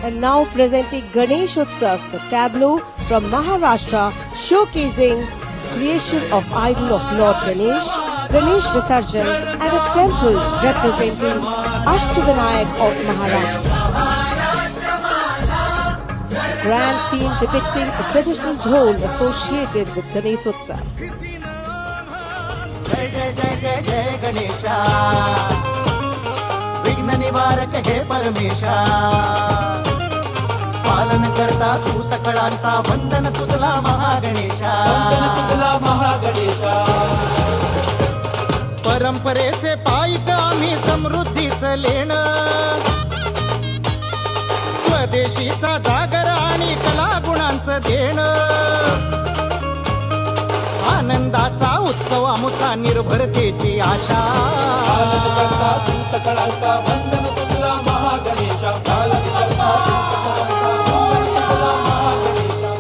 And now presenting Ganesh Utsav, the tableau from Maharashtra showcasing creation of idol of Lord Ganesh, Ganesh Visarjan at a temple representing Ashtavinayak of Maharashtra. Grand scene depicting a traditional dhol associated with Ganesh Utsav. जय जय जय जय जय गणेशा विघ्न निवारक हे परमेशा पालन करता तू सकळांचा वंदन तुझला महागणेशा परंपरेचे पायिक आम्ही समृद्धीचं लेणं स्वदेशीचा जागर आणि कला गुणांचं देणं आनंदाचा उत्सव आमुचा निर्भरतेची आशा सकळांचा वंदन तुझला महागणेशा